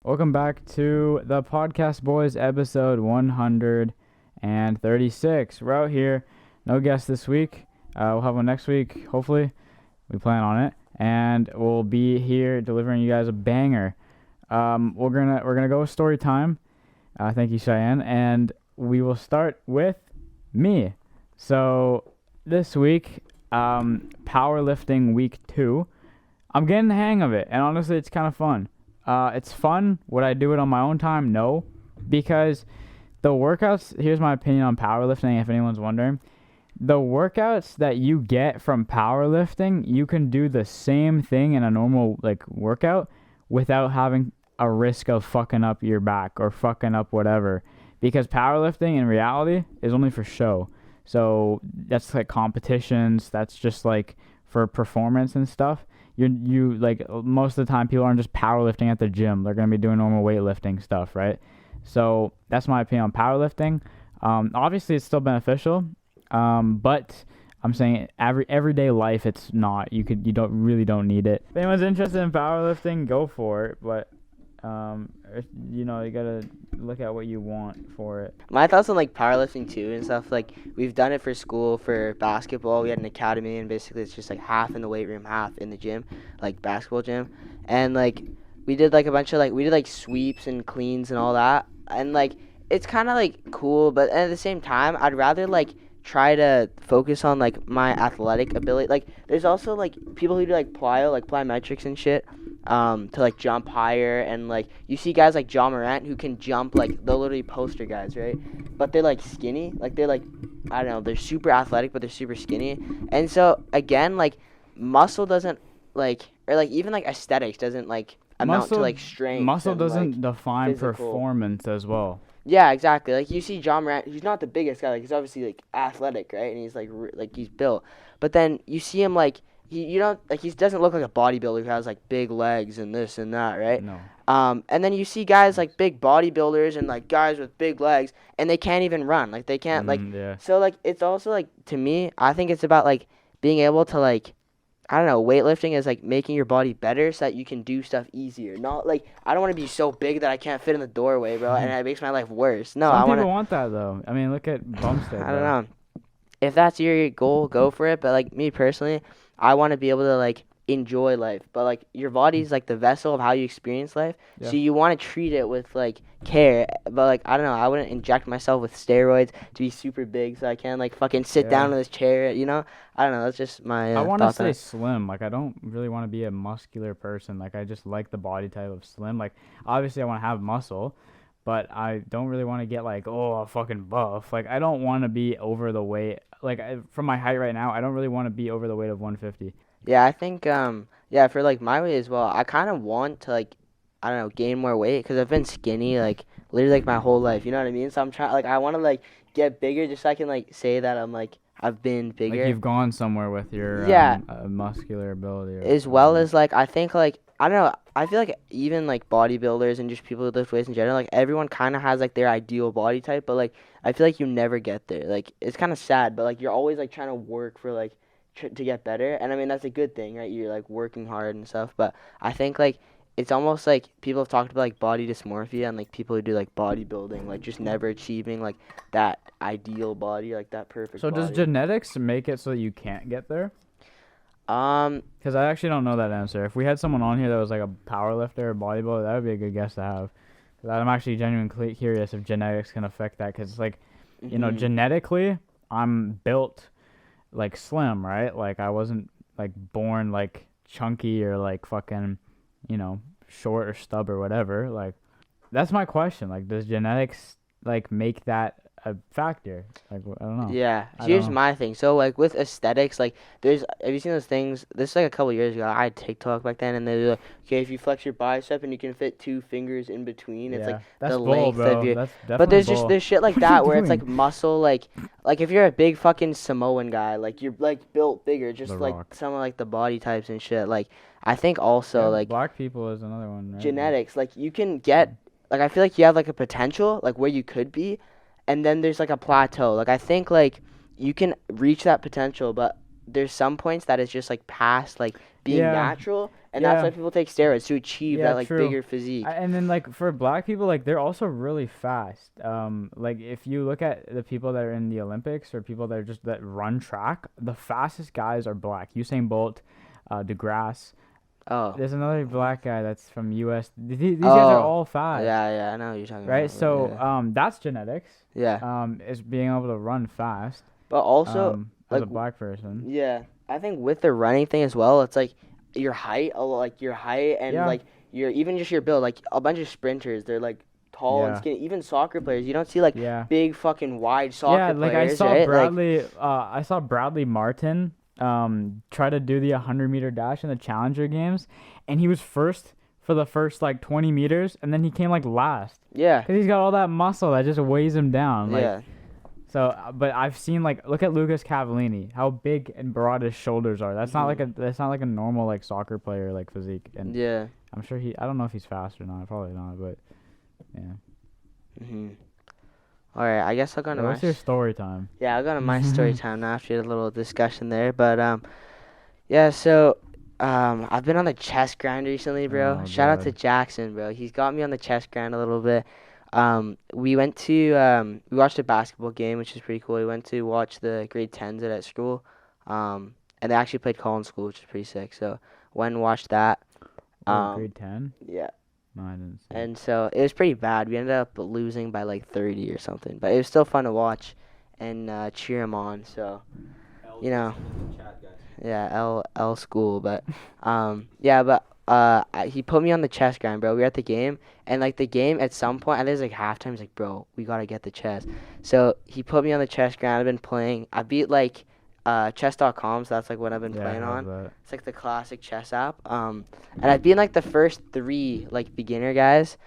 Welcome back to the Podcast Boys, episode 136. We're out here, no guest this week. We'll have one next week, hopefully. We plan on it, and we'll be here delivering you guys a banger. We're gonna go with story time. Thank you, Cheyenne, and we will start with me. So this week, powerlifting week 2. I'm getting the hang of it, and honestly, it's kind of fun. It's fun. Would I do it on my own time? No, because the workouts, here's my opinion on powerlifting, if anyone's wondering. The workouts that you get from powerlifting, you can do the same thing in a normal workout without having a risk of fucking up your back or fucking up whatever. Because powerlifting in reality is only for show. So that's like competitions, that's just like for performance and stuff. You like most of the time people aren't just powerlifting at the gym. They're gonna be doing normal weightlifting stuff, right? So that's my opinion on powerlifting. Obviously it's still beneficial, but I'm saying everyday life it's not. You don't need it. If anyone's interested in powerlifting, go for it. But you gotta look at what you want for it. My thoughts on powerlifting too and stuff, we've done it for school. For basketball, we had an academy, and basically it's just half in the weight room, half in the gym, basketball gym. And we did a bunch of we did sweeps and cleans and all that, and it's kind of cool, but at the same time I'd rather try to focus on my athletic ability. There's also people who do plyometrics and shit, to jump higher, and you see guys like John Morant who can jump, they're literally poster guys, right? But they're skinny, they're I don't know, they're super athletic but they're super skinny. And so again, muscle doesn't or even aesthetics doesn't amount to strength. Muscle and, doesn't define physical performance as well. Yeah, exactly. You see John Morant, he's not the biggest guy. He's obviously athletic, right? And he's he's built. But then you see him he doesn't look like a bodybuilder who has big legs and this and that, right? No. And then you see guys big bodybuilders and guys with big legs, and they can't even run. They can't Yeah. So it's also to me, I think it's about being able to I don't know, weightlifting is making your body better so that you can do stuff easier. Not I don't want to be so big that I can't fit in the doorway, bro, and it makes my life worse. No, Some people want that though. I mean, look at Bumstead. I don't know. If that's your goal, go for it. But me personally, I want to be able to enjoy life. But your body's the vessel of how you experience life. Yeah. So you want to treat it with care. But I don't know, I wouldn't inject myself with steroids to be super big so I can fucking sit down in this chair. I don't know. That's just my. I want to stay slim. I don't really want to be a muscular person. I just like the body type of slim. Obviously I want to have muscle, but I don't really want to get a fucking buff. I don't want to be over the weight. From my height right now, I don't really want to be over the weight of 150. Yeah, I think for my weight as well, I kind of want to I don't know, gain more weight because I've been skinny literally my whole life. You know what I mean? So I'm trying I want to get bigger just so I can say that I'm I've been bigger. You've gone somewhere with your muscular ability. As well as I think I don't know, I feel even bodybuilders and just people who lift weights in general, everyone kind of has their ideal body type, but I feel you never get there. It's kind of sad, but you're always trying to work for to get better, and I mean that's a good thing, right? You're working hard and stuff, but I think it's almost people have talked about body dysmorphia and people who do bodybuilding just never achieving that ideal body, that perfect So body. does genetics make it so that you can't get there? Um, Because I actually don't know that answer. If we had someone on here that was a power lifter or bodybuilder, that would be a good guess to have. Because I'm actually genuinely curious if genetics can affect that. Because genetically, I'm built slim, right? I wasn't born chunky or fucking, short or stub or whatever. That's my question. Does genetics make that a factor? I don't know. Yeah, here's my thing. So with aesthetics, have you seen those things? This is a couple years ago. I had TikTok back then, and they're okay, if you flex your bicep and you can fit 2 fingers in between, it's that's the bull, length bro. of your. That's definitely But there's bull. there's shit like that where it's muscle, if you're a big fucking Samoan guy, you're built bigger, just some of the body types and shit. I think also black people is another one, right? Genetics, you can get I feel you have a potential where you could be. And then there's a plateau. I think you can reach that potential, but there's some points that it's just like past like being natural, and that's why people take steroids to achieve that like true. bigger physique. And then like for black people, like they're also really fast. Like if you look at the people that are in the Olympics or people that are just that run track, the fastest guys are black. Usain Bolt, DeGrasse. Oh. There's another black guy that's from U.S. These guys are all fast. Yeah, I know what you're talking about. Right, so yeah. That's genetics. Yeah. Is being able to run fast. But also, as like a black person. Yeah, I think with the running thing as well, it's like your height, and like even just your build. Like a bunch of sprinters, they're like tall and skinny. Even soccer players, you don't see like big fucking wide soccer players. I saw right? Bradley. I saw Bradley Martin try to do the 100-meter dash in the Challenger Games, and he was first for the first like 20 meters, and then he came like last. Yeah. Because he's got all that muscle that just weighs him down. Like, yeah. So, but I've seen like look at Lucas Cavallini, how big and broad his shoulders are. That's not like a normal like soccer player like physique. And yeah. I'm sure I don't know if he's fast or not. Probably not, but yeah. All right, I guess I'll go to what's your story time? Yeah, I'll go to my story time now after a little discussion there. But yeah, so I've been on the chess grind recently, bro. Oh, Shout out to Jackson, bro. He's got me on the chess grind a little bit. We went to we watched a basketball game, which is pretty cool. We went to watch the grade 10s at school, and they actually played Collins School, which is pretty sick. So went and watched that. Grade 10? Yeah. No, I didn't see. And so it was pretty bad. We ended up losing by like 30 or something, but it was still fun to watch and cheer him on. So, you know, yeah, L school, but yeah, but. He put me on the chess grind, bro. We were at the game, and like the game at some point, I think it was like halftime. He's like, bro, we gotta get the chess. So he put me on the chess grind. I've been playing. I beat like chess.com, so that's like what I've been playing on. That. It's like the classic chess app. And I've been like the first 3 like beginner guys,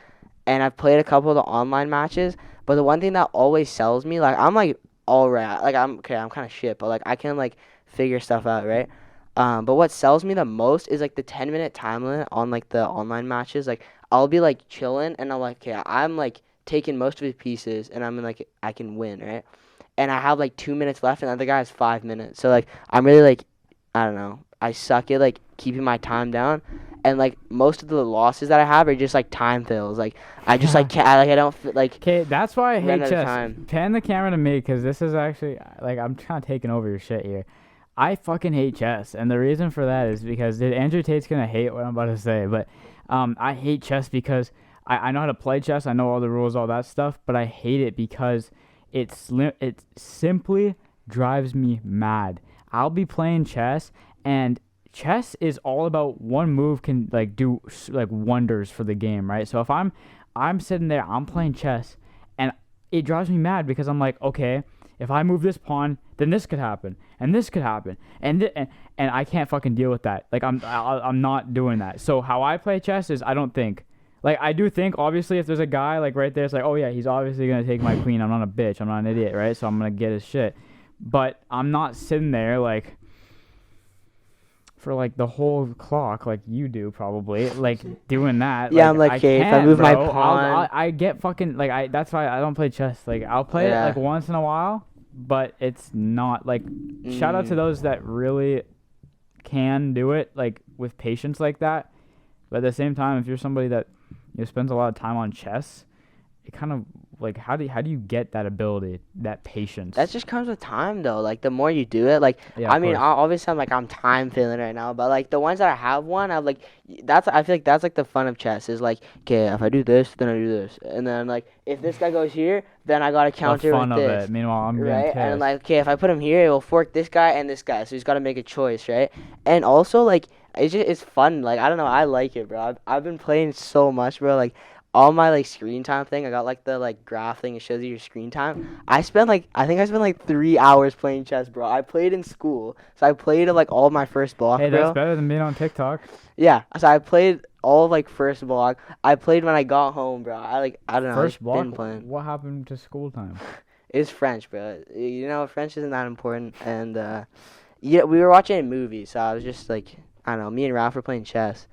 and I've played a couple of the online matches. But the one thing that always sells me, like I'm like all right, like I'm kind of shit, but like I can like figure stuff out, right? But what sells me the most is like the 10-minute time limit on like the online matches. Like I'll be like chilling and I'm like, okay, I'm like taking most of his pieces and I'm like I can win, right? And I have like 2 minutes left and the other guy has 5 minutes. So like I'm really like, I don't know, I suck at like keeping my time down. And like most of the losses that I have are just like time fails. Like I just like can't, I don't fit like. Okay, that's why I hate chess. Pan the camera to me because this is actually like I'm kind of taking over your shit here. I fucking hate chess, and the reason for that is because Andrew Tate's gonna hate what I'm about to say, but I hate chess because I know how to play chess, I know all the rules, all that stuff, but I hate it because it simply drives me mad. I'll be playing chess, and chess is all about one move can like do like wonders for the game, right? So if I'm sitting there, I'm playing chess, and it drives me mad because I'm like, okay, if I move this pawn, then this could happen, and this could happen, and I can't fucking deal with that. Like I'm not doing that. So how I play chess is I don't think. Like I do think obviously if there's a guy like right there, it's like, oh yeah, he's obviously gonna take my queen. I'm not a bitch. I'm not an idiot, right? So I'm gonna get his shit. But I'm not sitting there like for like the whole clock like you do probably like doing that. Yeah, like, I'm like, okay, if I move my pawn, I get fucking like that's why I don't play chess. Like I'll play it like once in a while, but it's not like shout out to those that really can do it like with patience like that. But at the same time, if you're somebody that spends a lot of time on chess, it kind of like how do you get that ability, that patience? That just comes with time though. Like the more you do it, like I mean, obviously I'm time feeling right now, but like the ones that I have won, I'm like I feel like that's like the fun of chess is like, okay, if I do this, then I do this, and then like if this guy goes here, then I gotta counter the fun with this. Of it. Meanwhile, I'm right, pissed. And like okay, if I put him here, it will fork this guy and this guy, so he's got to make a choice, right? And also like it's fun. Like I don't know, I like it, bro. I've been playing so much, bro. Like all my like screen time thing, I got like the like graph thing. It shows you your screen time. I think I spent like 3 hours playing chess, bro. I played in school, so I played like all my first block. Hey, bro. That's better than being on TikTok. Yeah, so I played all of like first block. I played when I got home, bro. I don't know. First block. Been playing. What happened to school time? It's French, bro. You know, French isn't that important, and yeah, we were watching a movie, so I was just like, I don't know. Me and Ralph were playing chess.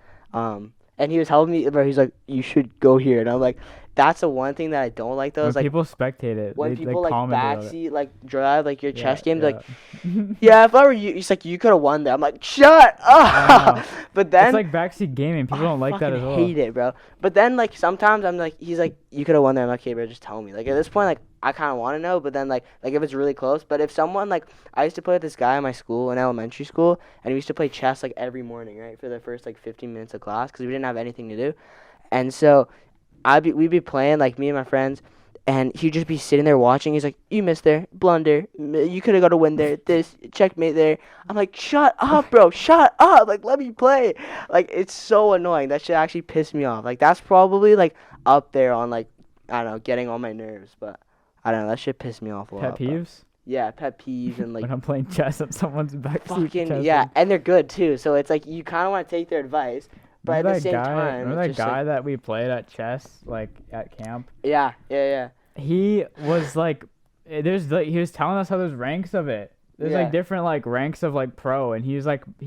And he was helping me, bro. He's like, you should go here. And I'm like, that's the one thing that I don't like though. When Is like people spectate it, when they people like comment about it. backseat like drive like your Yeah, chess game, they're like, yeah. yeah, if I were you, it's like you could have won that. I'm like, shut I know. up. But then It's like backseat gaming. People don't like that as well. I hate it, bro. But then like sometimes I'm like, he's like, you could have won that. I'm like, okay, bro, just tell me. Like at this point, like I kind of want to know. But then like if it's really close. But if someone like I used to play with this guy in my school in elementary school, and we used to play chess like every morning, right, for the first like 15 minutes of class because we didn't have anything to do, and so we'd be playing like me and my friends. And he'd just be sitting there watching. He's like, you missed there. Blunder. You could have got a win there. This. Checkmate there. I'm like, shut up, bro. Shut up. Like, let me play. Like, it's so annoying. That shit actually pissed me off. Like, that's probably, like, up there on, like, I don't know, getting on my nerves. But, I don't know. That shit pissed me off a lot. Pet peeves? Yeah, pet peeves and, like. When I'm playing chess at someone's backseat. Fucking, yeah. And they're good, too. So, it's like, you kind of want to take their advice. But Remember at the same that guy, time. remember it's that just guy like, that we played at chess, like, at camp? Yeah. He was like, he was telling us how there's ranks of it. There's like different like ranks of like pro, and he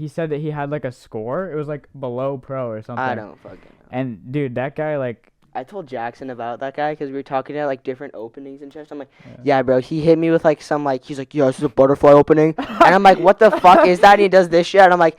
said that he had like a score. It was like below pro or something. I don't fucking know. And dude, that guy like. I told Jackson about that guy because we were talking at like different openings and chess. I'm like, yeah, bro. He hit me with like some like he's like, yeah, this is a butterfly opening, and I'm like, what the fuck is that? And he does this shit, and I'm like,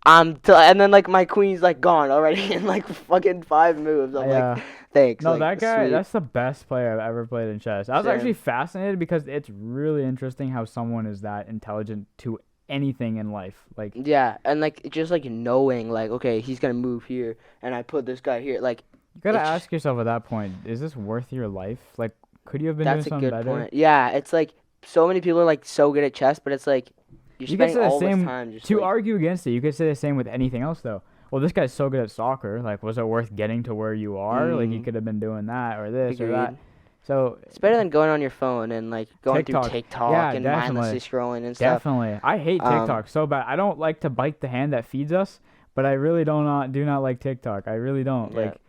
and then like my queen's like gone already in like fucking 5 moves. I'm like, thanks. No, like, that guy, sweet. that's the best player I've ever played in chess. I was actually fascinated because it's really interesting how someone is that intelligent to anything in life. Like, yeah, and like just like knowing like, okay, he's gonna move here, and I put this guy here. Like, you gotta ask yourself at that point, is this worth your life? Like, could you have been doing something better? That's a good point. Yeah, it's like so many people are like so good at chess, but it's like you're spending all this time just to argue against it. You could say the same with anything else though. Well, this guy's so good at soccer. Like, was it worth getting to where you are? Like, you could have been doing that or this or that. So it's better than going on your phone and like going through TikTok and mindlessly scrolling and stuff. Definitely, I hate TikTok so bad. I don't like to bite the hand that feeds us, but I really do not like TikTok. I really don't like,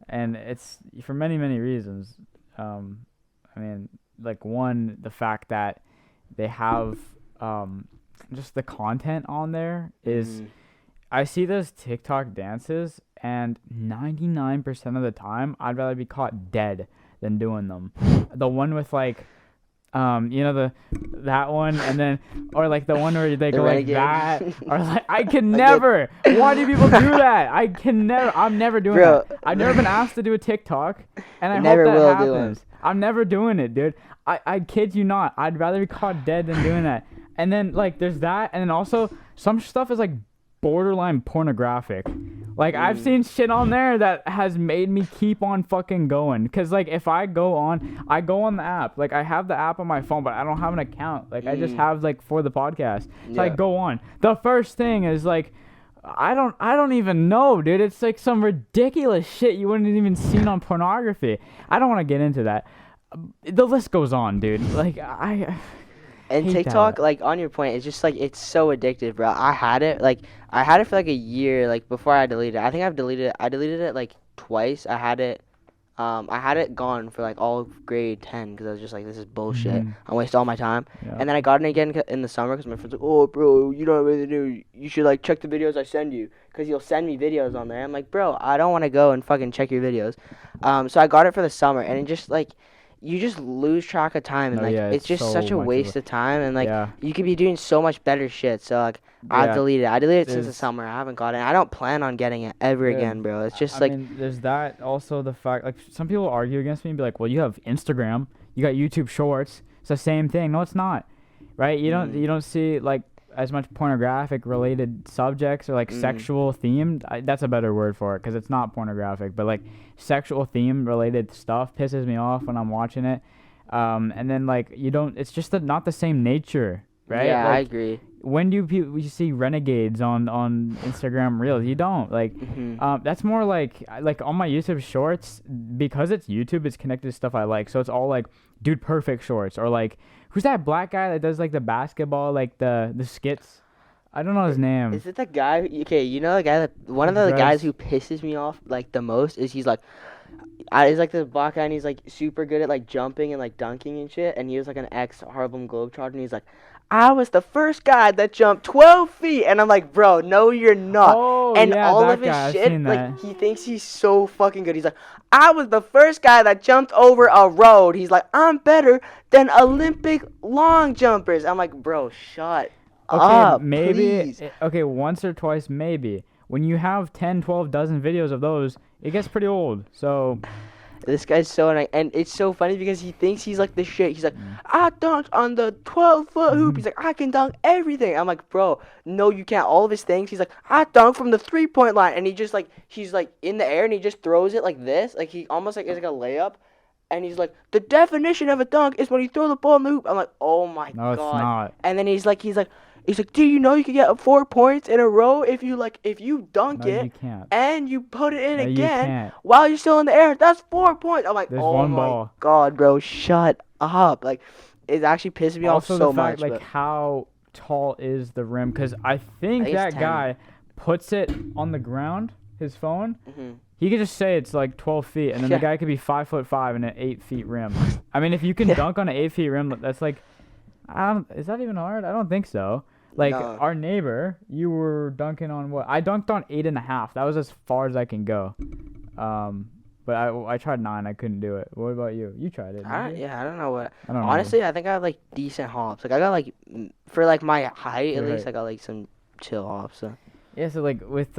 and it's for many reasons. I mean, like one, the fact that they have just the content on there is. I see those TikTok dances, and 99% of the time, I'd rather be caught dead than doing them. The one with like, that one, and then, or like the one where they go like that, or like, I can never. Why do people do that? I can never. I'm never doing that. I've never been asked to do a TikTok, and I hope that happens. I'm never doing it, dude. I kid you not. I'd rather be caught dead than doing that. And then like, there's that, and then also some stuff is like borderline pornographic. Like, I've seen shit on there that has made me keep on fucking going. Because, like, if I go on the app. Like, I have the app on my phone, but I don't have an account. Like, I just have, like, for the podcast. So I go on. The first thing is, like, I don't even know, dude. It's, like, some ridiculous shit you wouldn't have even seen on pornography. I don't want to get into that. The list goes on, dude. Like, And TikTok, like, on your point, it's just, like, it's so addictive, bro. I had it for, like, a year, like, before I deleted it. I think I deleted it, like, twice. I had it gone for, like, all of grade 10 because I was just like, this is bullshit. I waste all my time. Yeah. And then I got it again in the summer because my friends were like, oh, bro, you don't have anything to do. You should, like, check the videos I send you because you'll send me videos on there. I'm like, bro, I don't want to go and fucking check your videos. So I got it for the summer, and it just, like, you just lose track of time, and it's just so such a waste of time, and like you could be doing so much better shit. So like I deleted it since the summer. I haven't got it. I don't plan on getting it ever again, bro. It's just I mean, there's that. Also the fact, like, some people argue against me and be like, well, you have Instagram, you got YouTube Shorts, it's the same thing. No, it's not, right? You don't see like as much pornographic related subjects or like sexual themed. That's a better word for it because it's not pornographic, but like sexual theme related stuff pisses me off when I'm watching it. And then like it's just not the same nature, right? Yeah, like, I agree. When do you see renegades on Instagram Reels? You don't like. That's more like on my YouTube Shorts, because it's YouTube. It's connected to stuff I like, so it's all like Dude Perfect shorts, or like, who's that black guy that does like the basketball, like the skits? I don't know his name. Is it the guy? Okay, you know the guy one of the guys who pisses me off like the most is he's like like the black guy, and he's like super good at like jumping and like dunking and shit, and he was like an ex Harlem Globetrotter, and he's like, I was the first guy that jumped 12 feet. And I'm like, bro, no, you're not. Oh, And yeah, all that of his guy, I've shit, seen like, that. he thinks he's so fucking good. He's like, I was the first guy that jumped over a road. He's like, I'm better than Olympic long jumpers. I'm like, bro, shut up, please. Okay, once or twice, maybe. When you have 10, 12 dozen videos of those, it gets pretty old. So, This guy's so annoying, and it's so funny because he thinks he's like the shit. He's like, Mm. I dunked on the 12-foot hoop. He's like, I can dunk everything. I'm like, bro, no, you can't. All of his things. He's like, I dunked from the 3-point line, and he just like, he's like in the air, and he just throws it like this, like he almost like it's like a layup, and he's like, the definition of a dunk is when you throw the ball in the hoop. I'm like, oh my no, it's god. not. And then he's like, do you know you can get 4 points in a row if you dunk No, it you can't. and you put it in No, you again can't. while you're still in the air? That's 4 points. I'm like, There's oh one my ball. god, bro, shut up. Like, it actually pisses me off Also, so the fact, much. like, how tall is the rim? Because I think think it's that 10. guy puts it on the ground, his phone. Mm-hmm. He could just say it's like 12 feet, and then Yeah. the guy could be 5'5" and an 8 feet rim. I mean, if you can dunk on an 8 feet rim, that's like, is that even hard? I don't think so. Like, No. our neighbor, you were dunking on what? I dunked on 8.5. That was as far as I can go. But I tried 9. I couldn't do it. What about you? You tried it. I didn't you? don't know what. I don't know. Honestly, I think I have like decent hops. Like, I got like for like my height at Your least, height. I got like some chill hops. So. Yeah, so like with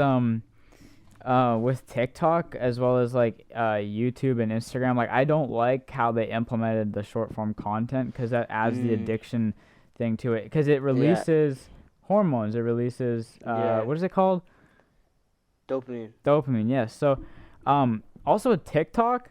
TikTok as well as like YouTube and Instagram, like I don't like how they implemented the short form content because that adds the addiction thing to it because it releases hormones. It releases what is it called? Dopamine. Dopamine. Yes. So also with TikTok,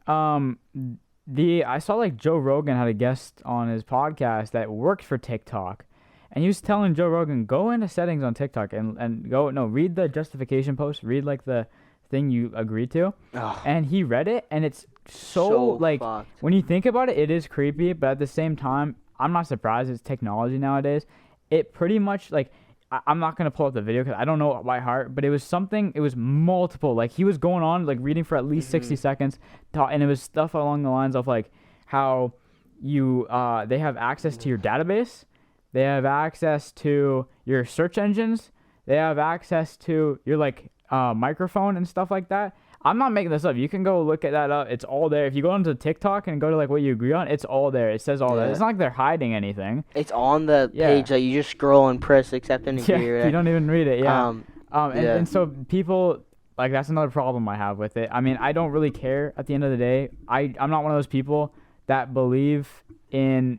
I saw like Joe Rogan had a guest on his podcast that worked for TikTok. And he was telling Joe Rogan, go into settings on TikTok and read the justification post, read like the thing you agreed to. Ugh. And he read it, and it's so like, fucked. when you think about it, it is creepy, but at the same time, I'm not surprised. It's technology nowadays. It pretty much like, I'm not going to pull up the video because I don't know it by heart, but it was multiple. Like he was going on, like reading for at least 60 seconds, and it was stuff along the lines of like how they have access to your database. They have access to your search engines. They have access to your like microphone and stuff like that. I'm not making this up. You can go look at that up. It's all there. If you go onto TikTok and go to like what you agree on, it's all there. It says all that. It's not like they're hiding anything. It's on the page that you just scroll and press accept and agree. Yeah, you don't even read it. Yeah. And so people, like, that's another problem I have with it. I mean, I don't really care at the end of the day. I'm not one of those people that believe in.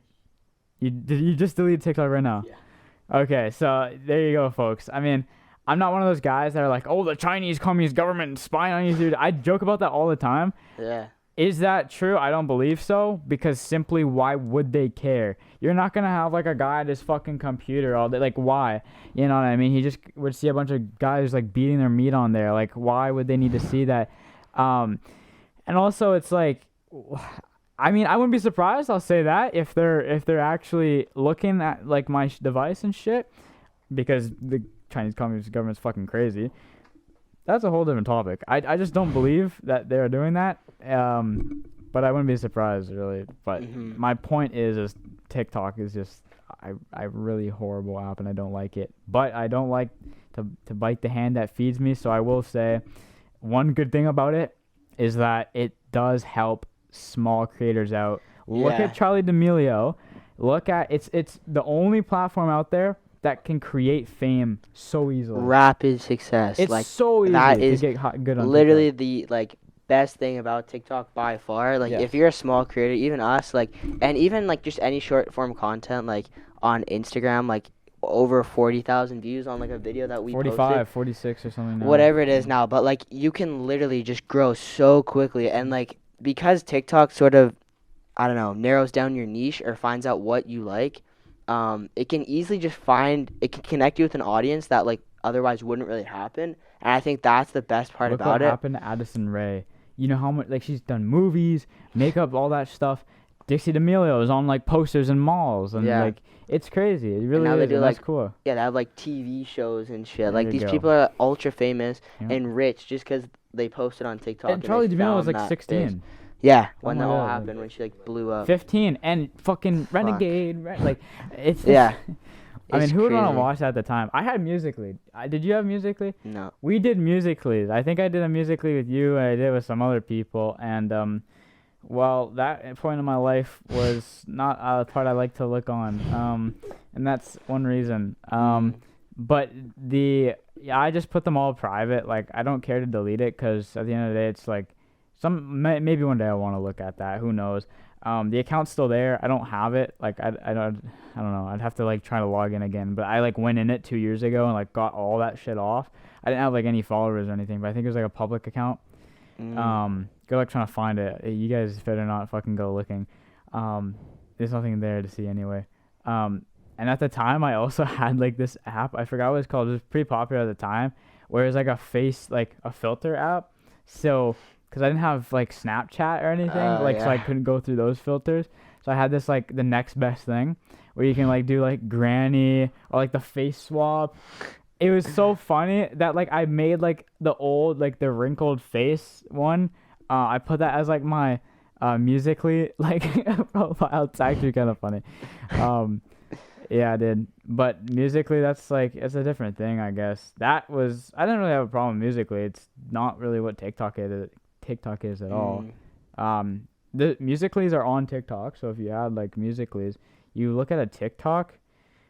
You just deleted TikTok right now? Yeah. Okay, so there you go, folks. I mean, I'm not one of those guys that are like, oh, the Chinese Communist government is spying on you, dude. I joke about that all the time. Yeah. Is that true? I don't believe so, because simply why would they care? You're not going to have like a guy at his fucking computer all day. Like, why? You know what I mean? He just would see a bunch of guys like beating their meat on there. Like, why would they need to see that? And also it's like, I mean, I wouldn't be surprised, I'll say that, if they're actually looking at like my device and shit, because the Chinese Communist government's fucking crazy. That's a whole different topic. I just don't believe that they're doing that. But I wouldn't be surprised, really. But my point is TikTok is just a really horrible app, and I don't like it. But I don't like to bite the hand that feeds me. So I will say, one good thing about it is that it does help small creators out. Look at Charlie D'Amelio. Look at it's the only platform out there that can create fame so easily. Rapid success. It's like, so easy that to is get good on literally TikTok. the like best thing about TikTok by far. Like, Yes. if you're a small creator, even us, like, and even like just any short form content, like on Instagram, like over 40,000 views on like a video that we 45, posted. 46 or something now. Whatever it is now, but like you can literally just grow so quickly, and like because TikTok sort of, I don't know, narrows down your niche or finds out what you like. It can easily just it can connect you with an audience that like otherwise wouldn't really happen, and I think that's the best part Look about what happened to Addison Rae. You know how much, like, she's done movies, makeup, all that stuff. Dixie D'Amelio is on like posters in malls, and like it's crazy. It really now is. they do, And like, that's cool. Yeah, they have like TV shows and shit. There Like, you these go. people are ultra famous Yeah. and rich just because they posted on TikTok. And Charlie they D'Amelio was found like that 16. base. Yeah, Oh when my that all God, like, happened, when she like blew up. 15 and fucking Renegade, like it's just, Yeah. I mean, It's who would want to crazy. watch that at the time? I had Musical.ly. Did you have Musical.ly? No. We did Musical.ly. I think I did a Musical.ly with you, and I did it with some other people. And well, that point in my life was not a part I like to look on. And that's one reason. But I just put them all private. Like, I don't care to delete it because at the end of the day, it's like maybe one day I want to look at that. Who knows? The account's still there. I don't have it. Like, I don't know. I'd have to like try to log in again. But I like went in it 2 years ago and like got all that shit off. I didn't have like any followers or anything, but I think it was like a public account. Good luck trying to find it. You guys better not fucking go looking. There's nothing there to see anyway. And at the time, I also had like this app. I forgot what it's called. It was pretty popular at the time, where it was like a filter app. So, because I didn't have like Snapchat or anything, so I couldn't go through those filters. So I had this like the next best thing, where you can like do like granny or like the face swap. It was so funny that like I made like the old like the wrinkled face one. I put that as like my Musical.ly like profile. It's actually kind of funny. Yeah, I did. But Musical.ly, that's like, it's a different thing, I guess. I didn't really have a problem with Musical.ly. It's not really what TikTok is at all. The Musical.lys are on TikTok, so if you add like Musical.lys, you look at a TikTok,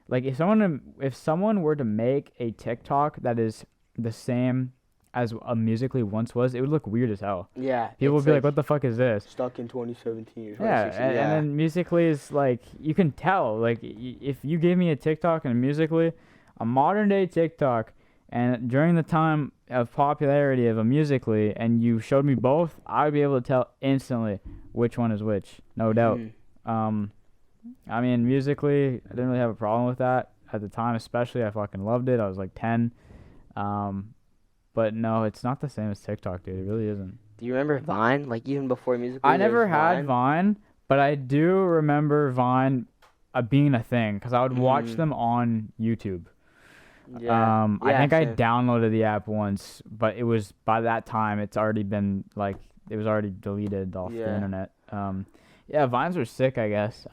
like if someone were to make a TikTok that is the same as a Musical.ly once was, it would look weird as hell. Yeah. People would be like, what the fuck is this? Stuck in 2017 or 2016. Yeah, and then Musical.ly is like, you can tell, like, if you gave me a TikTok and a Musical.ly, a modern day TikTok, and during the time of popularity of a Musical.ly, and you showed me both, I would be able to tell instantly which one is which, no doubt. I mean, Musical.ly, I didn't really have a problem with that at the time, especially. I fucking loved it. I was like 10. But no, it's not the same as TikTok, dude. It really isn't. Do you remember Vine? Like, even before Musical.ly, I never had Vine, but I do remember Vine being a thing because I would watch them on YouTube. Yeah. I think I same. downloaded the app once, but it was by that time it was already deleted off the internet. Yeah, Vines were sick, I guess.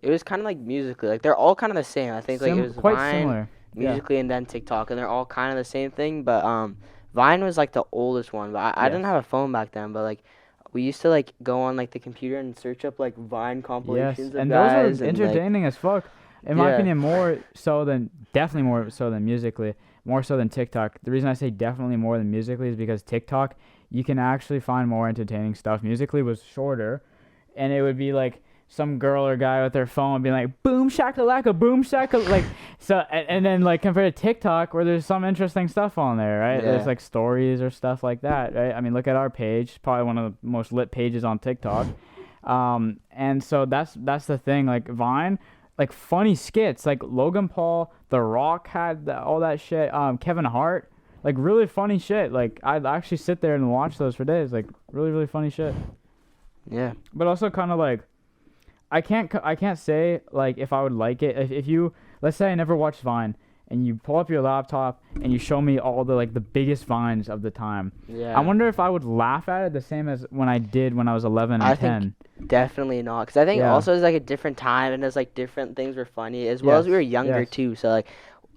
It was kind of like Musical.ly. Like, they're all kind of the same. I think like it was quite Vine, similar. Musical.ly, and then TikTok, and they're all kind of the same thing. But Vine was like the oldest one. But I didn't have a phone back then. But like, we used to like go on like the computer and search up like Vine compilations of and guys. Those were entertaining as fuck. In my opinion, definitely more so than Musical.ly, more so than TikTok. The reason I say definitely more than Musical.ly is because TikTok, you can actually find more entertaining stuff. Musical.ly was shorter, and it would be like some girl or guy with their phone being like boom shakalaka boom shaka like so, and then like compared to TikTok where there's some interesting stuff on there, right? There's like stories or stuff like that, right? I mean, look at our page, probably one of the most lit pages on TikTok. And so that's the thing. Like Vine, like funny skits, like Logan Paul, The Rock had all that shit. Kevin Hart, like really funny shit. Like I'd actually sit there and watch those for days. Like really, really funny shit. Yeah. But also kind of like, I can't say like if I would like it. If you, let's say I never watched Vine, and you pull up your laptop and you show me all the like the biggest Vines of the time. Yeah. I wonder if I would laugh at it the same as when I did when I was 11 and 10. Definitely not, because I think also it's like a different time, and it's like different things were funny as well as we were younger too. So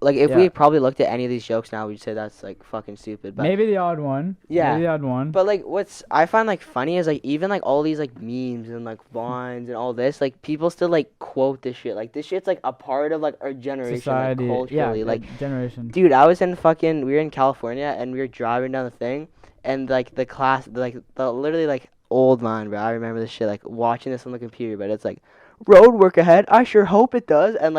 like if we probably looked at any of these jokes now, we'd say that's like fucking stupid. But maybe the odd one. Yeah. Maybe the odd one. But like what's I find like funny is like even like all these like memes and like Vines and all this, like people still like quote this shit. Like this shit's like a part of like our generation, society, like culturally. Like generation. Dude, we were in California and we were driving down the thing, and like the class, like the literally like old man, bro. I remember this shit, like watching this on the computer, but it's like, road work ahead. I sure hope it does. And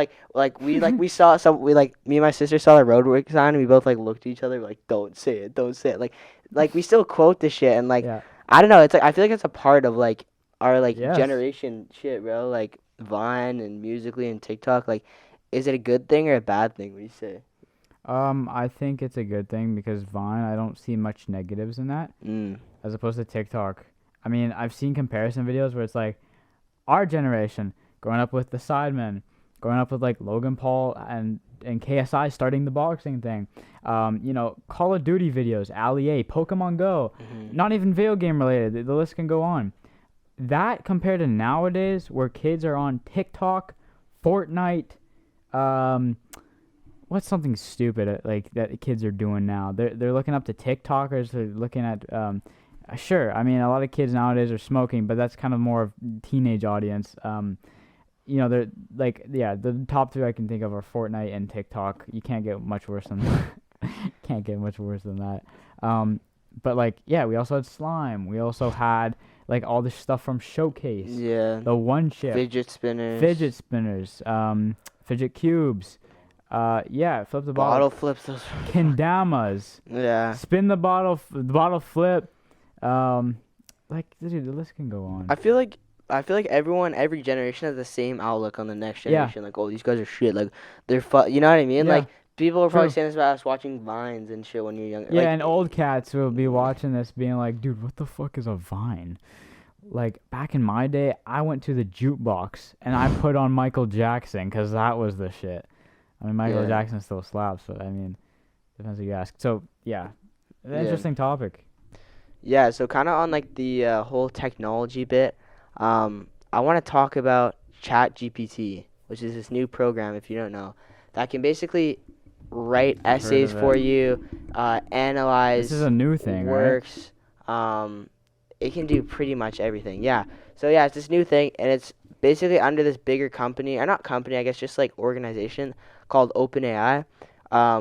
we saw me and my sister saw the road work sign, and we both like looked at each other like, don't say it. Like we still quote this shit, and like I don't know. It's like I feel like it's a part of like our like generation shit, bro. Like Vine and Musical.ly and TikTok. Like, is it a good thing or a bad thing? What do you say? I think it's a good thing because Vine, I don't see much negatives in that, as opposed to TikTok. I mean, I've seen comparison videos where it's like, our generation growing up with the Sidemen, growing up with like Logan Paul and KSI starting the boxing thing, Call of Duty videos, Ali A, Pokemon Go, not even video game related. The list can go on. that compared to nowadays, where kids are on TikTok, Fortnite, what's something stupid like that kids are doing now? They're looking up to TikTokers. They're looking at sure. I mean, a lot of kids nowadays are smoking, but that's kind of more of teenage audience. They're like, yeah, the top three I can think of are Fortnite and TikTok. You can't get much worse than can't get much worse than that. But like, yeah, we also had slime. We also had like all this stuff from Showcase. Yeah. The one chip. Fidget spinners. Fidget cubes. Yeah, flip the Bottle bottle. flips. Those. Kendamas. Yeah. Spin the bottle. The bottle flip. Like, dude, the list can go on. I feel like every generation has the same outlook on the next generation. Like, oh, these guys are shit. Like, they're you know what I mean? Yeah. Like, people are probably True. saying this about us watching Vines and shit when you're younger. Yeah, like, and old cats will be watching this being like, dude, what the fuck is a Vine? Like, back in my day, I went to the jukebox and I put on Michael Jackson because that was the shit. I mean, Michael Jackson still slaps, but I mean, depends who you ask. So, yeah, interesting topic. Yeah, so kind of on like the whole technology bit, I want to talk about ChatGPT, which is this new program, if you don't know, that can basically write essays for you, analyze. This is a new thing, works. Right? It can do pretty much everything. Yeah. So yeah, it's this new thing, and it's basically under this bigger company, or not company, I guess, just like organization called OpenAI,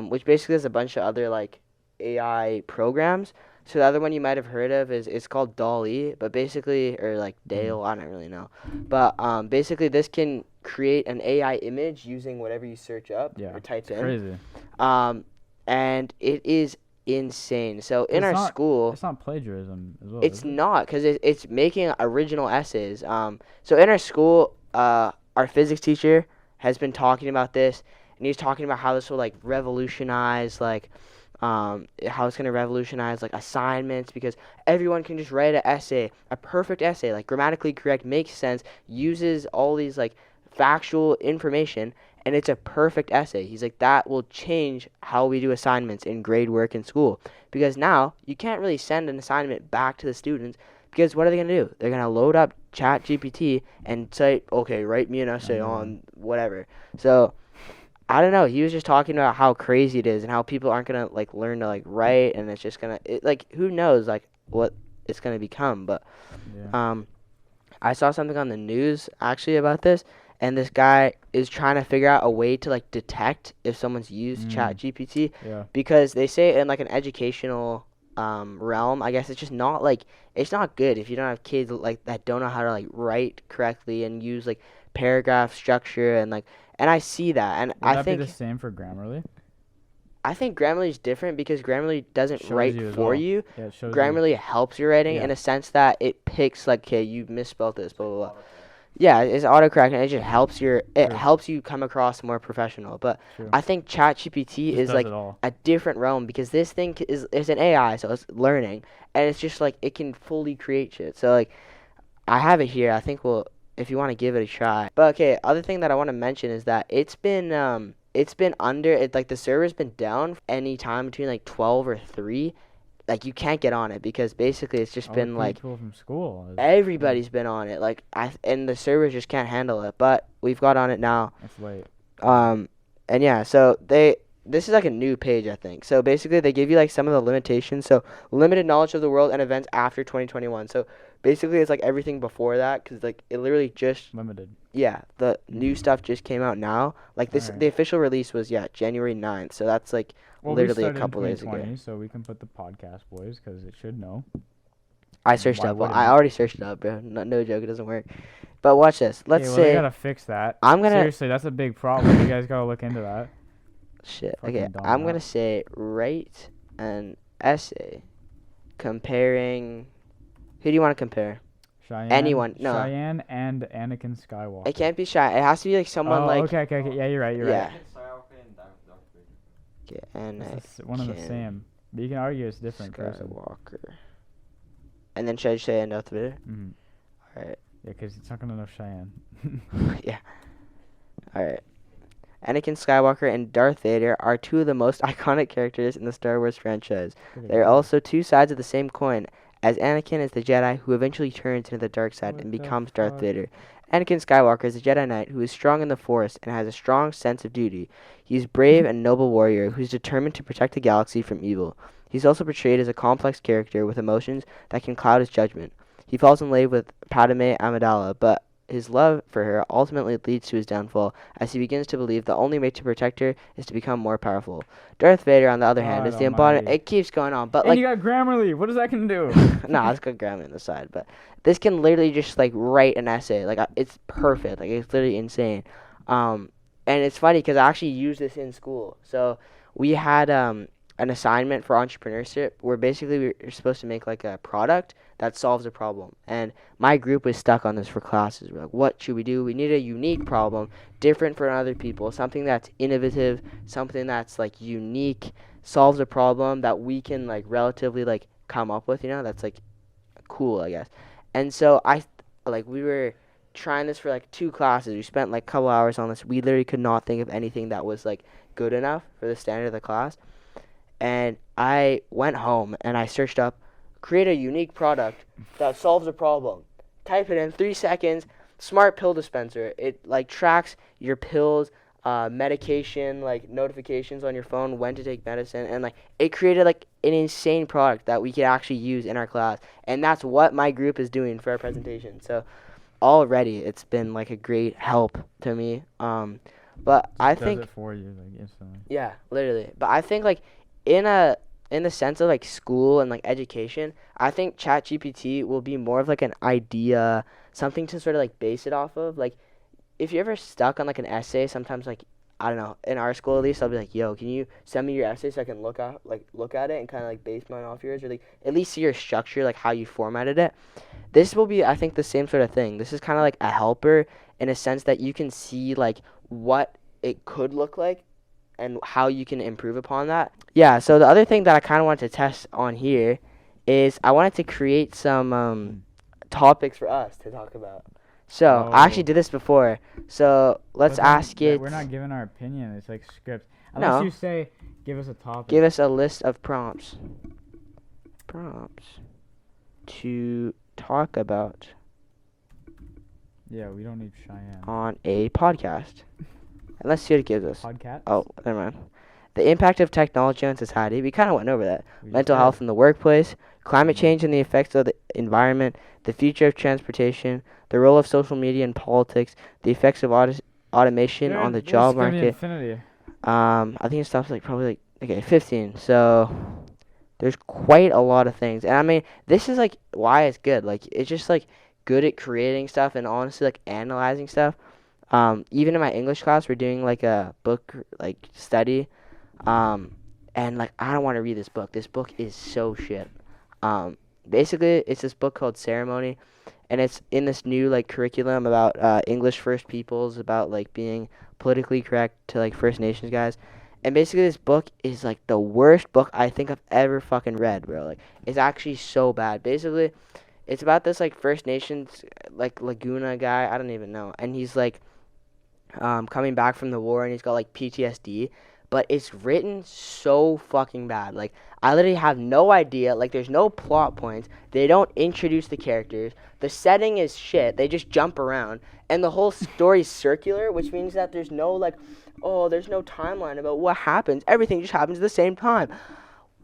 which basically has a bunch of other like AI programs. So the other one you might have heard of it's called DALL-E, but basically, or like Dale, I don't really know. But basically this can create an AI image using whatever you search up or type in. Crazy. And it is insane. So in our school, it's not plagiarism as well. It's not, because it's making original essays. So in our school, our physics teacher has been talking about this, and he's talking about how this will like revolutionize like how it's going to revolutionize like assignments, because everyone can just write an essay, a perfect essay, like grammatically correct, makes sense, uses all these like factual information, and it's a perfect essay. He's like, that will change how we do assignments in grade work in school, because now you can't really send an assignment back to the students, because what are they going to do? They're going to load up ChatGPT and say, okay, write me an essay on whatever. So I don't know. He was just talking about how crazy it is and how people aren't gonna like learn to like write, and it's just gonna like, who knows like what it's gonna become. But I saw something on the news actually about this, and this guy is trying to figure out a way to like detect if someone's used ChatGPT, because they say in like an educational realm, I guess it's just not like, it's not good if you don't have kids like that don't know how to like write correctly and use like paragraph structure, and like, and I see that, and I think be the same for Grammarly. I think Grammarly is different because Grammarly doesn't write for you. Yeah, it shows Grammarly helps your writing in a sense that it picks like, okay, you misspelled this, blah blah blah. Yeah, it's autocorrect, and it just helps helps you come across more professional. But I think ChatGPT is like a different realm, because this thing is an AI, so it's learning, and it's just like it can fully create shit. So like, I have it here. I think if you want to give it a try. But okay, other thing that I want to mention is that it's been like the server's been down any time between like 12 or 3. Like, you can't get on it, because basically it's just been like people from school. Everybody's been on it. Like, and the servers just can't handle it. But we've got on it now. It's late. And yeah, so this is like a new page, I think. So basically they give you like some of the limitations. So limited knowledge of the world and events after 2021. So basically it's like everything before that, because like it literally just limited. Yeah, the new stuff just came out now. Like this, the official release was January 9th. So that's like literally a couple days ago. So we can put the podcast boys, because it should know. I searched up. Well, I already searched it up, bro. No joke, it doesn't work. But watch this. Let's say we gotta fix that. Seriously, that's a big problem. You guys gotta look into that. Shit. Okay, I'm gonna say write an essay comparing. Who do you want to compare? Cheyenne. Anyone? No. Cheyenne and Anakin Skywalker. It can't be Cheyenne. It has to be like someone like. Okay. Yeah, you're right. Yeah. Okay, and one of the same. But you can argue it's different. Skywalker. And then should I say Darth Vader? Mm-hmm. All right. Yeah, because it's not gonna know Cheyenne. Yeah. All right. Anakin Skywalker and Darth Vader are two of the most iconic characters in the Star Wars franchise. They're also two sides of the same coin. as Anakin is the Jedi who eventually turns into the dark side What and the becomes Darth fuck? Vader. Anakin Skywalker is a Jedi Knight who is strong in the Force and has a strong sense of duty. He's brave and noble warrior who's determined to protect the galaxy from evil. He's also portrayed as a complex character with emotions that can cloud his judgment. He falls in love with Padme Amidala, but his love for her ultimately leads to his downfall as he begins to believe the only way to protect her is to become more powerful. Darth Vader, on the other hand, is God the embodiment. almighty. It keeps going on, but And you got Grammarly. What is that gonna do? nah, it's got grammar on the side, but this can literally just like write an essay. Like it's perfect. Like it's literally insane. And it's funny because I actually used this in school. So we had an assignment for entrepreneurship where basically we were supposed to make like a product that solves a problem. And my group was stuck on this for classes. We're like, what should we do? We need a unique problem, different from other people, something that's innovative, something that's like unique, solves a problem that we can like relatively like come up with, that's like cool, I guess. And so we were trying this for like 2 classes. We spent like a couple hours on this. We literally could not think of anything that was like good enough for the standard of the class. And I went home and I searched up create a unique product that solves a problem. Type it in 3 seconds. Smart pill dispenser. It like tracks your pills, medication, like notifications on your phone, when to take medicine, and like it created like an insane product that we could actually use in our class. And that's what my group is doing for our presentation. So already it's been like a great help to me. But I think does it for you like instantly. yeah, literally. But I think like in the sense of like school and like education, I think ChatGPT will be more of like an idea, something to sort of like base it off of. Like if you're ever stuck on like an essay, sometimes like I don't know, in our school at least, I'll be like, yo, can you send me your essay so I can look at it and kind of like base mine off yours, or like at least see your structure, like how you formatted it. This will be, I think, the same sort of thing. This is kind of like a helper in a sense that you can see like what it could look like and how you can improve upon that. Yeah, so the other thing that I kind of wanted to test on here is I wanted to create some topics for us to talk about. So I actually did this before. So let's ask it. We're not giving our opinion. It's like script. No. Unless you say, give us a topic. Give us a list of prompts. Prompts to talk about Yeah, we don't need Cheyenne. on a podcast. And let's see what it gives us. Podcast? Oh, never mind. The impact of technology on society. We kind of went over that. We just Mental did. health in the workplace, climate change and the effects of the environment, the future of transportation, the role of social media in politics, the effects of automation on the Dude, job this is gonna be market. infinity. I think it stops like probably like okay 15. So there's quite a lot of things, and I mean this is like why it's good. Like it's just like good at creating stuff and honestly like analyzing stuff. Even in my English class, we're doing like a book like study. And like I don't want to read this book. This book is so shit. Basically it's this book called Ceremony, and it's in this new like curriculum about English First Peoples, about like being politically correct to like First Nations guys. And basically this book is like the worst book I think I've ever fucking read, bro. Like it's actually so bad. Basically it's about this like First Nations like Laguna guy, I don't even know. And he's like coming back from the war and he's got like PTSD, but it's written so fucking bad. Like I literally have no idea. Like there's no plot points. They don't introduce the characters. The setting is shit. They just jump around, and the whole story's circular, which means that there's no like, oh, there's no timeline about what happens. Everything just happens at the same time.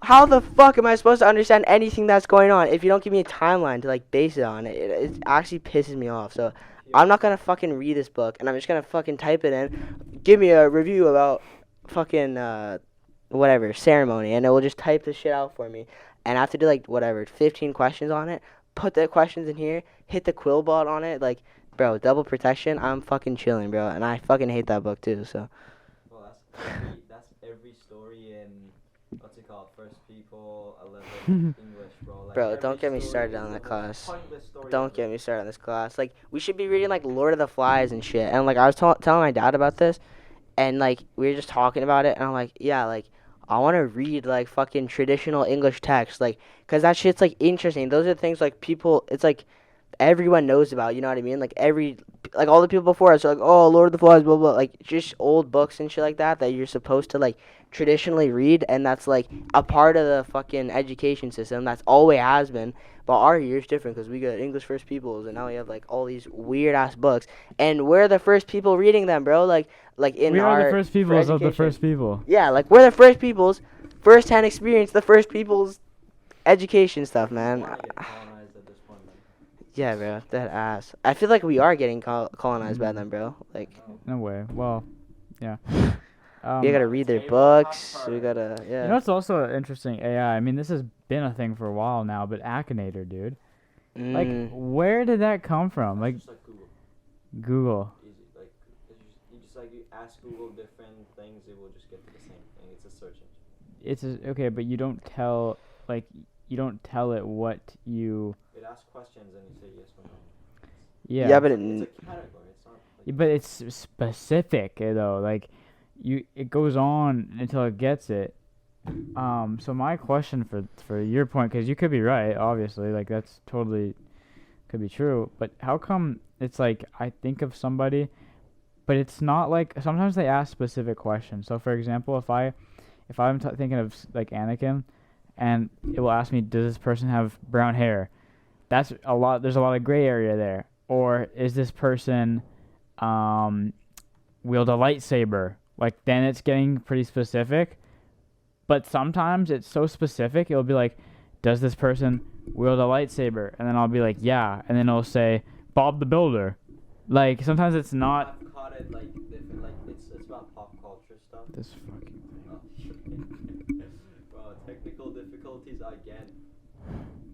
How the fuck am I supposed to understand anything that's going on if you don't give me a timeline to like base it on? It actually pisses me off. So I'm not gonna fucking read this book, and I'm just gonna fucking type it in. Give me a review about fucking whatever ceremony, and it will just type the shit out for me. And I have to do like whatever 15 questions on it. Put the questions in here. Hit the Quillbot on it. Like, bro, double protection. I'm fucking chilling, bro, and I fucking hate that book too. So. Well, that's every story in what's it called? First People, 11 English, bro. Like Bro, every don't get me story started is on the that most class. pointless story Don't ever. get me started on this class. Like, we should be reading like Lord of the Flies and shit. And like, I was telling my dad about this, and like, we were just talking about it, and I'm like, yeah, like, I want to read like fucking traditional English text, like, cause that shit's like interesting. Those are things like people. It's like everyone knows about. You know what I mean? Like all the people before us are like, oh, Lord of the Flies, blah blah. Like just old books and shit like that you're supposed to like traditionally read, and that's like a part of the fucking education system. That's always has been. But our year's different because we got English First Peoples, and now we have like all these weird ass books, and we're the first people reading them, bro. Like in We our are the first for peoples of the education. first people. Yeah, like we're the first peoples, first-hand experience, the first people's education stuff, man. We're getting colonized at this point, man. Yeah, bro, that ass. I feel like we are getting colonized by them, bro. Like No way. Well, yeah. we gotta read their books. We gotta, yeah. You know what's also interesting? AI. I mean, this has been a thing for a while now, but Akinator, dude. Like, where did that come from? Like, Just like Google. Google. Easy. Like, you ask Google different things, it will just get to the same thing. It's a search engine. Okay, but you don't tell it what you. It asks questions and you say yes or no. Yeah. Yeah, but It's a category. It's not. Like, But it's specific though. Like, it goes on until it gets it. So my question for your point, because you could be right, obviously, like that's totally could be true. But how come it's like I think of somebody, but it's not like sometimes they ask specific questions. So for example, if I'm thinking of like Anakin, and it will ask me, does this person have brown hair? That's a lot. There's a lot of gray area there. Or is this person wield a lightsaber? Like then it's getting pretty specific. But sometimes it's so specific, it'll be like, does this person wield a lightsaber? And then I'll be like, yeah. And then it'll say, Bob the Builder. Like, sometimes it's not. I've caught it like different, like it's about pop culture stuff. This fucking thing. Bro, technical difficulties again.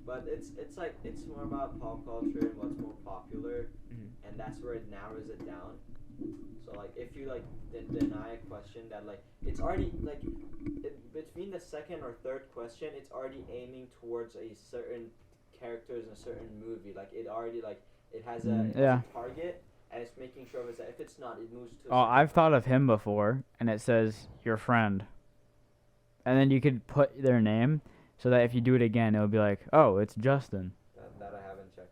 But it's like it's more about pop culture and what's more popular, and that's where it narrows it down. So like if you like deny a question that like it's already like between the second or third question, it's already aiming towards a certain characters in a certain movie. Like it already like it has a target, and it's making sure that if it's not, it moves to. Oh, I've thought of him before, and it says your friend, and then you could put their name, so that if you do it again, it'll be like, oh, it's Justin. That I haven't checked.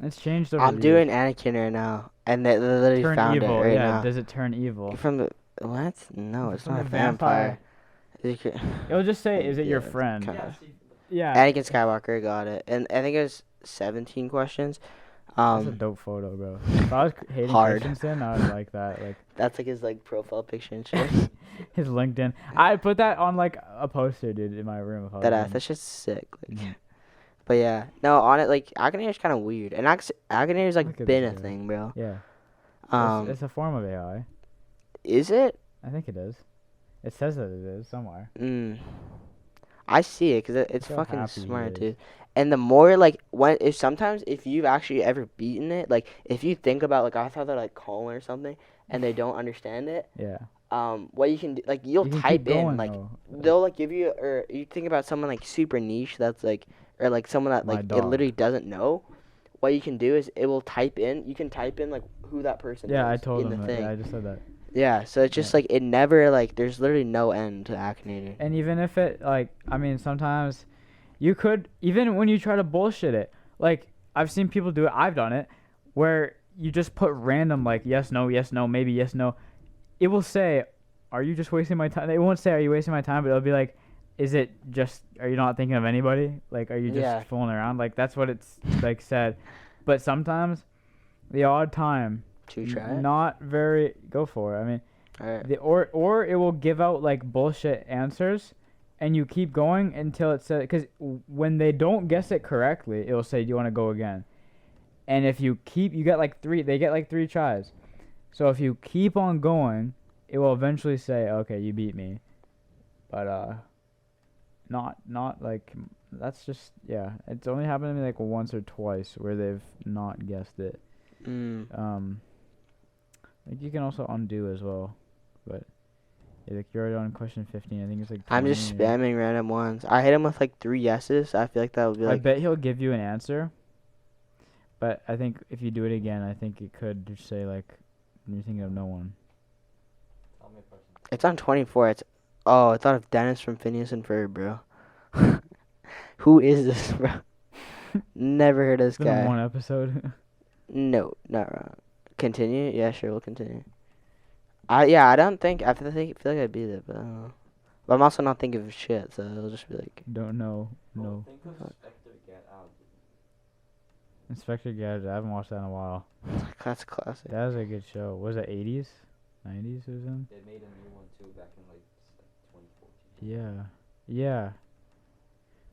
It's changed over I'm the doing years. Anakin right now, and they literally Turn found evil. it right Yeah. now. Does it turn evil? From the what? No, it's From not a the vampire. It'll just say, is it your friend? kinda. Yeah. Anakin Skywalker got it, and I think it was 17 questions. That's a dope photo, bro. If I was hating Hard. Christensen, I would like that. Like That's like his like profile picture and shit. his LinkedIn. I'd put that on like a poster, dude, in my room. If I was him. That's just sick. Like, Mhm. but yeah, no, on it like Akinator's kind of weird, and Akinator's like Look at been this a guy. thing, bro. Yeah. It's a form of AI. Is it? I think it is. It says that it is somewhere. I see it because it's So fucking happy he smart, is. dude. And the more like if you've actually ever beaten it, like if you think about like I thought they're like calling or something, and they don't understand it, Yeah. what you can do, like you'll You can type keep in going, like though. they'll like give you, or you think about someone like super niche that's like, or like someone that My like it dog. literally doesn't know. What you can do is it will type in. You can type in like who that person Yeah, is I told in him the that. thing. Yeah, I just said that. Yeah, so it's just like it never like there's literally no end to Akinator. And even if it like, I mean, sometimes you could, even when you try to bullshit it, like I've seen people do it. I've done it, where you just put random like yes, no, maybe yes, no. It will say, "Are you just wasting my time?" It won't say, "Are you wasting my time?" But it'll be like, "Is it just? Are you not thinking of anybody? Like, are you just fooling around?" Like that's what it's like said. But sometimes, the odd time. To try it? Not very. Go for it. I mean, Alright. or it will give out like bullshit answers, and you keep going until it says, because when they don't guess it correctly, it will say, "Do you want to go again?" And if you keep, you get like three. They get like 3 tries. So if you keep on going, it will eventually say, "Okay, you beat me." But not like that's just It's only happened to me like once or twice where they've not guessed it. Like you can also undo as well, but like you're already on question 15. I think it's like 20. I'm just spamming random ones. I hit him with like 3 yeses. I feel like that would be I like. bet he'll give you an answer, but I think if you do it again, I think it could just say like you're thinking of no one. Tell me a person. It's on 24. It's. I thought of Dennis from Phineas and Ferb, bro. Who is this, bro? Never heard of this It's been in guy. one episode. No, not wrong. Continue? Yeah, sure, we'll continue. I don't think, I feel like I'd be there, but I don't know. But I'm also not thinking of shit, so it'll just be like, Don't know. No. Think of Spectre Get Out. Inspector Gadget. I haven't watched that in a while. that's classic. That was a good show. Was it 80s? 90s it was in? They made a new one too back in like 2014. Yeah. Yeah.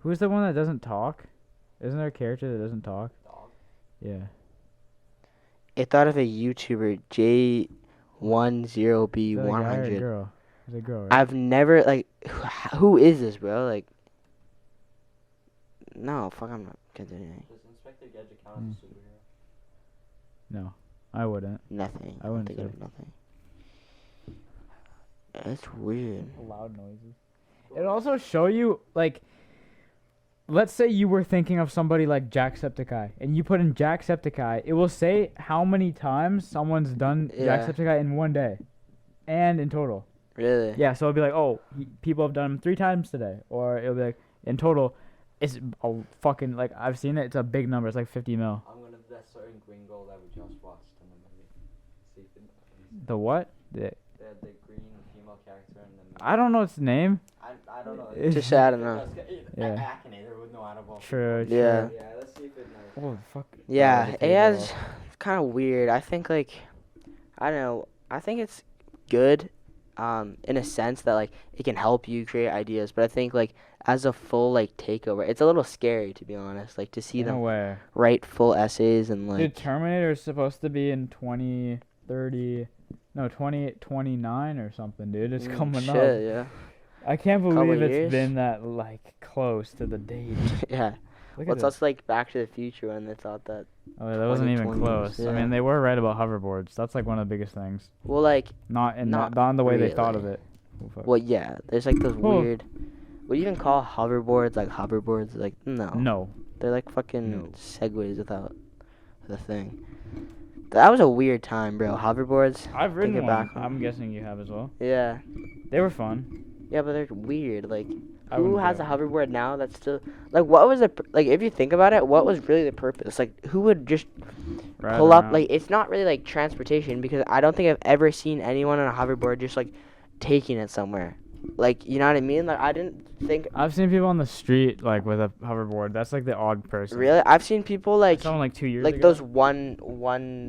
Who's the one that doesn't talk? Isn't there a character that doesn't talk? Dog. Yeah. I thought of a YouTuber, Is that a guy or a J10B100. girl? It's a girl, right? I've never, like, who is this, bro? Like, no, fuck, I'm not continuing. Does Inspector Gadget count as a superhero? No, I wouldn't. Nothing. I wouldn't think say. of nothing. That's weird. Loud noises. It'll also show you, like, let's say you were thinking of somebody like Jacksepticeye, and you put in Jacksepticeye, it will say how many times someone's done Yeah. Jacksepticeye in one day, and in total. Really? Yeah, so it'll be like, oh, people have done him 3 times today, or it'll be like, in total, it's a fucking, like, I've seen it, it's a big number, it's like 50 mil. I'm gonna do that certain gringo that we just watched in the movie. See if it, The what? the green female character in the movie. I don't know its name. I don't know. It's Just say I don't know. Yeah. Akinator would know out of all. True, Yeah. Yeah, let's see if it knows. Oh, fuck. Yeah, Oh, it the has, table. it's kind of weird. I think, like, I don't know. I think it's good, in a sense that, like, it can help you create ideas. But I think, like, as a full, like, takeover, it's a little scary, to be honest. Like, to see In a them way. write full essays and, like, Dude, Terminator is supposed to be in 2030, no, 2029 or something, dude. It's coming shit, up. yeah. I can't Couple believe it's years? been that, like, close to the date. Yeah. Look Well, at it's this. also, like, Back to the Future when they thought that. Oh, yeah, that wasn't even 2020s, close. I yeah. mean, they were right about hoverboards. That's, like, one of the biggest things. Well, like, Not in Not not in the way they thought of really. it. Oh, fuck. well, yeah. There's, like, those Oh. weird. Would you even call hoverboards, like, hoverboards? Like, no. No. They're like fucking No. segways without the thing. That was a weird time, bro. Hoverboards. I've ridden Take it one. back. I'm guessing you have as well. Yeah. They were fun. Yeah, but they're weird. Like, I who wouldn't has a go. hoverboard now that's still like? What was the like? If you think about it, what was really the purpose? Like, who would just Ride pull up? around. Like, it's not really like transportation because I don't think I've ever seen anyone on a hoverboard just like taking it somewhere. Like, you know what I mean? Like, I didn't think. I've seen people on the street, like, with a hoverboard. That's, like, the odd person. Really, I've seen people like Someone, like, 2 years like ago. those one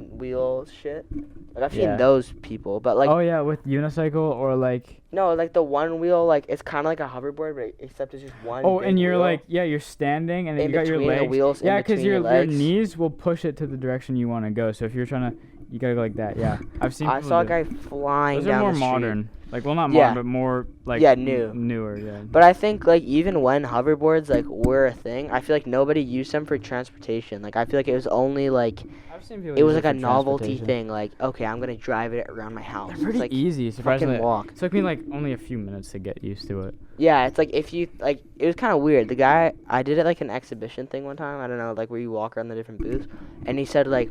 wheel shit. Like, I've Yeah. seen those people, but like. Oh, yeah, with unicycle or, like... No, like the one wheel, like it's kind of like a hoverboard, but except it's just one. Oh, big and you're wheel. like, yeah, you're standing, and then In you got your between the legs. wheels, in Yeah, because between your your legs. knees will push it to the direction you want to go. So if you're trying to, you gotta go like that. Yeah, I've seen. I people saw a do- guy flying Those are down more the street. modern. Like, well, not Yeah. modern, but more like Yeah, new. newer. Yeah. But I think like even when hoverboards like were a thing, I feel like nobody used them for transportation. Like I feel like it was only like I've seen people. it was use like a for novelty transportation. thing. Like okay, I'm gonna drive it around my house. They're It's pretty like easy, surprisingly. fucking walk. It took me like only a few minutes to get used to it. Yeah, it's like if you like it was kind of weird. The guy I did it like an exhibition thing one time. I don't know, like where you walk around the different booths, and he said like,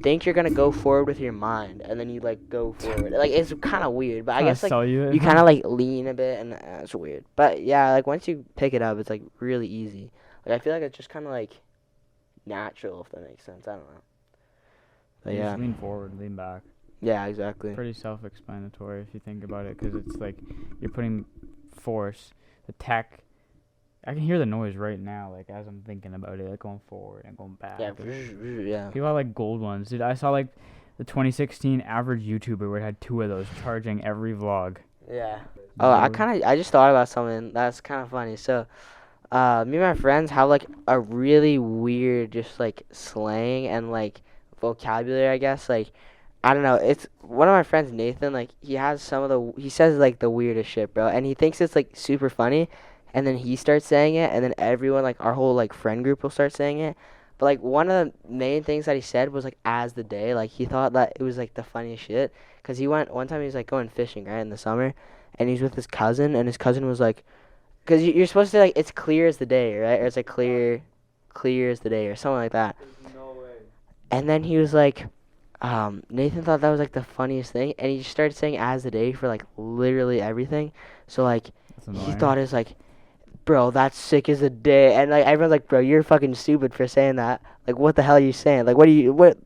think you're gonna go forward with your mind, and then you like go forward. Like it's kind of weird, but I Trying to guess like sell you it. you kind of like lean a bit, and it's weird. But yeah, like once you pick it up, it's like really easy. Like I feel like it's just kind of like natural, if that makes sense. I don't know. But You yeah, just lean forward, lean back. yeah, exactly. Pretty self-explanatory if you think about it, because it's like you're putting force, the tech. I can hear the noise right now, like as I'm thinking about it, like going forward and going back. Yeah, yeah. People have like gold ones, dude. I saw like the 2016 average YouTuber where it had 2 of those charging every vlog. Yeah. Oh, Dude. I just thought about something that's kind of funny. So, me and my friends have like a really weird, just like slang and like vocabulary, I guess. Like, I don't know. It's one of my friends, Nathan. Like, he has he says like the weirdest shit, bro, and he thinks it's like super funny. And then he starts saying it, and then everyone, like our whole like friend group, will start saying it. But like one of the main things that he said was like "as the day." Like he thought that it was like the funniest shit. Cause he went one time. He was like going fishing right in the summer, and he's with his cousin, and his cousin was like, "Cause you're supposed to say like it's clear as the day, right? Or it's like clear as the day, or something like that." There's no way. And then he was like, Nathan thought that was like the funniest thing, and he just started saying "as the day" for like literally everything. So like That's he annoying. thought it was like bro, that's sick as a day. And like everyone's like, bro, you're fucking stupid for saying that. Like, what the hell are you saying? Like, what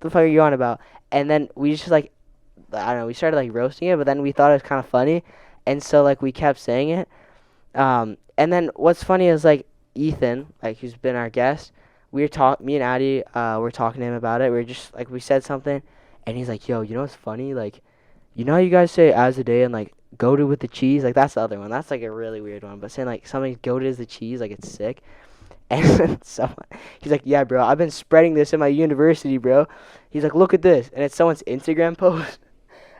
the fuck are you on about? And then we just like, I don't know, we started like roasting it, but then we thought it was kind of funny, and so like we kept saying it. And then what's funny is like Ethan, like who's been our guest, me and Addie, were talking to him about it. We were just like, we said something, and he's like, yo, you know what's funny? Like, you know how you guys say as a day and like goated with the cheese? Like that's the other one. That's like a really weird one. But saying like something goated as the cheese, like it's sick. And then someone, he's like, yeah, bro, I've been spreading this in my university, bro. He's like, look at this, and it's someone's Instagram post,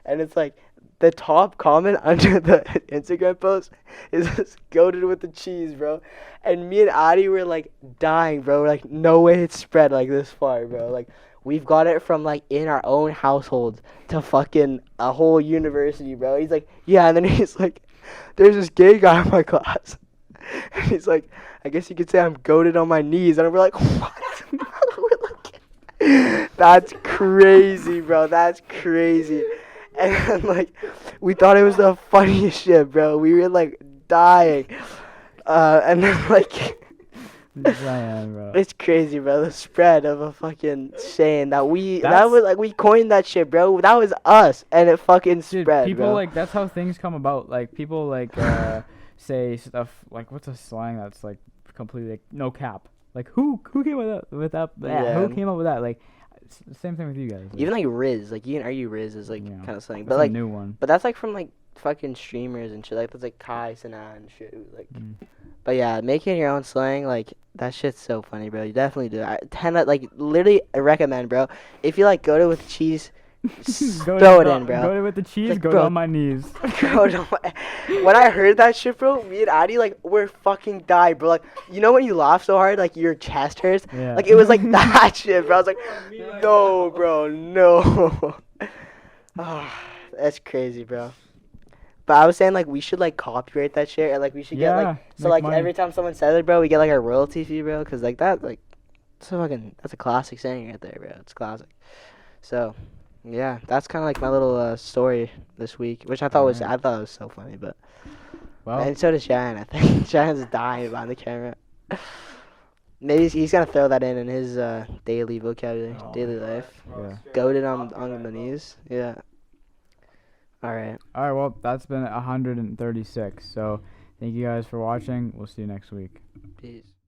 and it's like the top comment under the Instagram post is just goated with the cheese, bro. And me and Adi were like dying, bro. We're like, no way it's spread like this far, bro. Like we've got it from like in our own household to fucking a whole university, bro. He's like, yeah, and then he's like, there's this gay guy in my class, and he's like, I guess you could say I'm goated on my knees, and we're like, what? We're like, that's crazy, bro. That's crazy. And then, like, we thought it was the funniest shit, bro. We were, like, dying. And then, like, Bro. it's crazy, bro. The spread of a fucking saying that that was, like, we coined that shit, bro. That was us, and it fucking spread, people, bro. like, that's how things come about. Like, people, like, say stuff, like, what's a slang that's, like, completely, like, no cap? Like, who came with that? Yeah. Who came up with that? Like, same thing with you guys. Like, even like Riz, like you can argue Riz is like Yeah. kind of something, that's but like a new one. but that's like from like fucking streamers and shit. Like that's like Kai Sana and shit. Like, but yeah, making your own slang, like that shit's so funny, bro. You definitely do. Like literally, I recommend, bro. If you like go to with cheese, throw it in, bro. Go with the cheese. Like, go bro, on my knees. When I heard that shit, bro, me and Addie like we're fucking died, bro. Like you know when you laugh so hard, like your chest hurts. Yeah. Like it was like that shit, bro. I was like, no, bro, no. That's crazy, bro. But I was saying like we should like copyright that shit, and like we should get like so like money. every time someone says it, bro, we get like a royalty fee, bro, because like that like that's a classic saying right there, bro. It's classic. So. Yeah, that's kind of like my little story this week, which I thought was so funny, but and so does Shannon. I think Shannon's dying behind the camera. Maybe he's gonna throw that in his daily vocabulary, daily life. Yeah. Goated on the knees. Yeah. All right. Well, that's been 136. So, thank you guys for watching. We'll see you next week. Peace.